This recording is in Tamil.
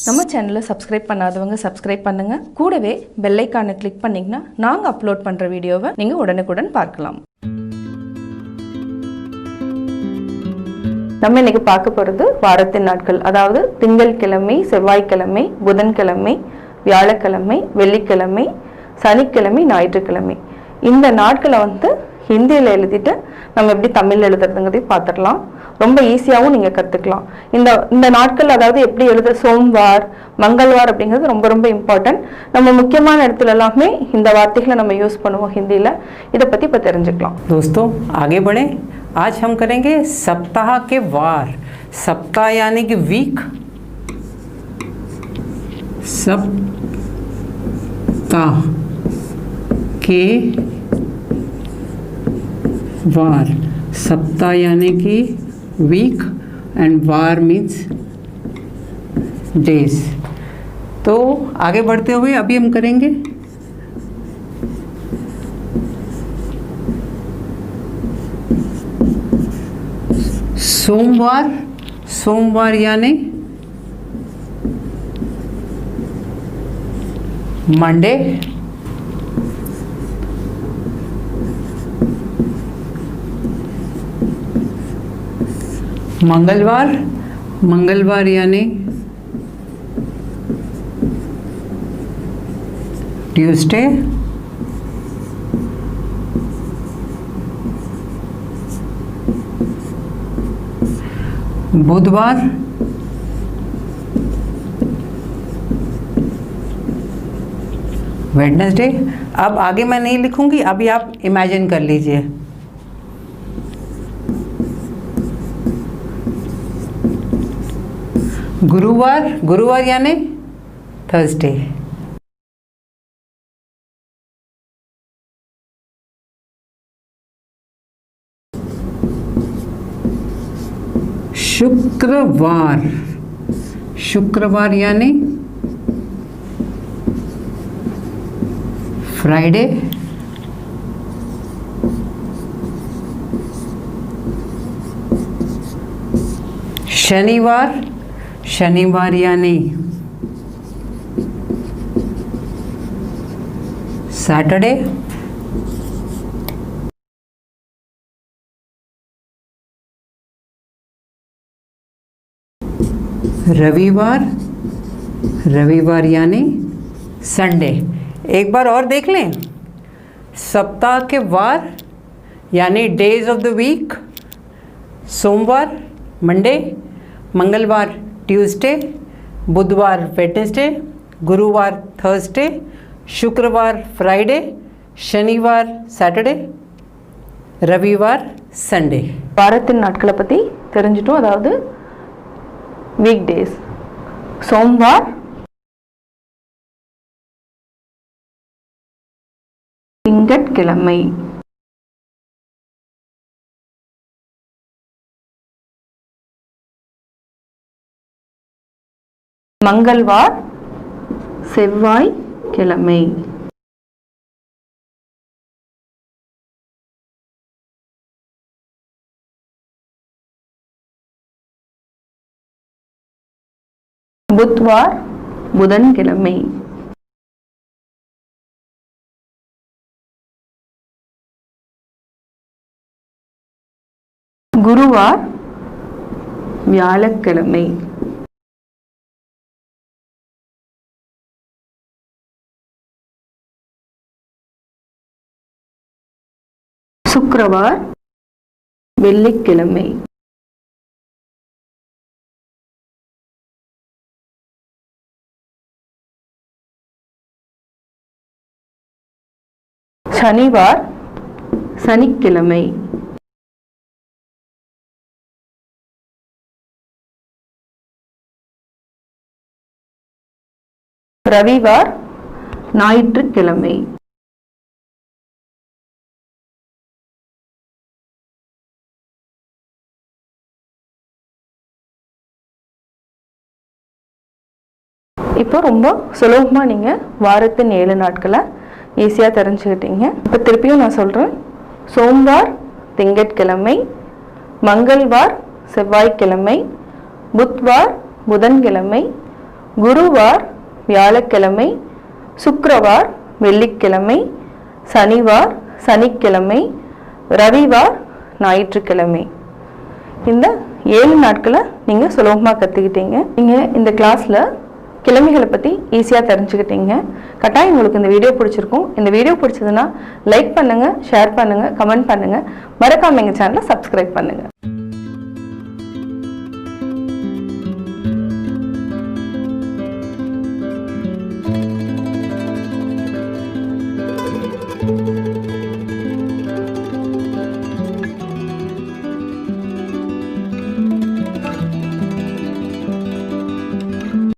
நம்ம சேனலை சப்ஸ்கிரைப் பண்ணாதவங்க சப்ஸ்கிரைப் பண்ணுங்க. கூடவே பெல் ஐகானை கிளிக் பண்ணீங்கன்னா நாங்க அப்லோட் பண்ற வீடியோவை நீங்க உடனுக்குடன் பார்க்கலாம். நம்ம இன்னைக்கு பார்க்க போறது வாரத்தின் நாட்கள், அதாவது திங்கட்கிழமை, செவ்வாய்க்கிழமை, புதன்கிழமை, வியாழக்கிழமை, வெள்ளிக்கிழமை, சனிக்கிழமை, ஞாயிற்றுக்கிழமை. இந்த நாட்களை ஹிந்தியில் எழுதிட்டு நம்ம எப்படி தமிழ் எழுதுறதுங்கிறதையும் பார்த்துடலாம். ரொம்ப ஈஸியாகவும் நீங்கள் கற்றுக்கலாம். இந்த நாட்கள் அதாவது எப்படி எழுத, சோம்வார், மங்கள்வார் அப்படிங்கிறது ரொம்ப ரொம்ப இம்பார்ட்டன்ட். நம்ம முக்கியமான இடத்துல எல்லாமே இந்த வார்த்தைகளை நம்ம யூஸ் பண்ணுவோம் ஹிந்தியில். இதை பற்றி இப்போ தெரிஞ்சுக்கலாம். दोस्तों आगे बढ़े. आज हम करेंगे सप्ताह के वार. सप्ताह यानी कि वीक. सप्ताह के वार. सप्ताह यानी कि वीक एंड वार मीन्स डेज. तो आगे बढ़ते हुए अभी हम करेंगे सोमवार. सोमवार यानी मंडे. मंगलवार. मंगलवार यानी ट्यूसडे. बुधवार. वेडनेसडे. अब आगे मैं नहीं लिखूंगी, अभी आप इमेजिन कर लीजिए. गुरुवार. गुरुवार यानी थर्सडे. शुक्रवार. शुक्रवार यानी फ्राइडे. शनिवार. शनिवार यानी सैटरडे. रविवार. रविवार यानी संडे. एक बार और देख लें. सप्ताह के वार यानी डेज ऑफ द वीक. सोमवार मंडे, मंगलवार ट्यूसडे, बुधवार वेडनेसडे, गुरुवार थर्सडे, शुक्रवार फ्राइडे, शनिवार सैटरडे, रविवार संडे. வாரத்தின் நாட்களை பற்றி தெரிஞ்சிட்டோம். அதாவது வீக் டேஸ். சோம்வார், திங்கட்கிழமை, மங்கள்வார், செவ்வாய் கிழமை, புத்வார், புதன்கிழமை, குருவார், வியாழக்கிழமை, சுக்கிரவார், வெள்ளிக்கிழமை, சனிவார், சனிக்கிழமை, ரவிவார், ஞாயிற்றுக்கிழமை, இப்போ ரொம்ப சுலபமாக நீங்கள் வாரத்தின் 7 நாட்களை ஈஸியாக தெரிஞ்சுக்கிட்டீங்க. இப்போ திருப்பியும் நான் சொல்கிறேன். சோம்வார் திங்கட்கிழமை, மங்கள்வார் செவ்வாய்க்கிழமை, புத்வார் புதன்கிழமை, குருவார் வியாழக்கிழமை, சுக்கிரவார் வெள்ளிக்கிழமை, சனிவார் சனிக்கிழமை, ரவிவார் ஞாயிற்றுக்கிழமை. இந்த 7 நாட்களை நீங்கள் சுலபமாக கற்றுக்கிட்டீங்க. நீங்கள் இந்த கிளாஸில் கிழமைகளை பற்றி ஈஸியாக தெரிஞ்சுக்கிட்டீங்க. கட்டாயம் உங்களுக்கு இந்த வீடியோ பிடிச்சிருக்கும். இந்த வீடியோ பிடிச்சதுன்னா லைக் பண்ணுங்கள், ஷேர் பண்ணுங்கள், கமெண்ட் பண்ணுங்கள். மறக்காமல் எங்கள் சேனலை சப்ஸ்கிரைப் பண்ணுங்கள்.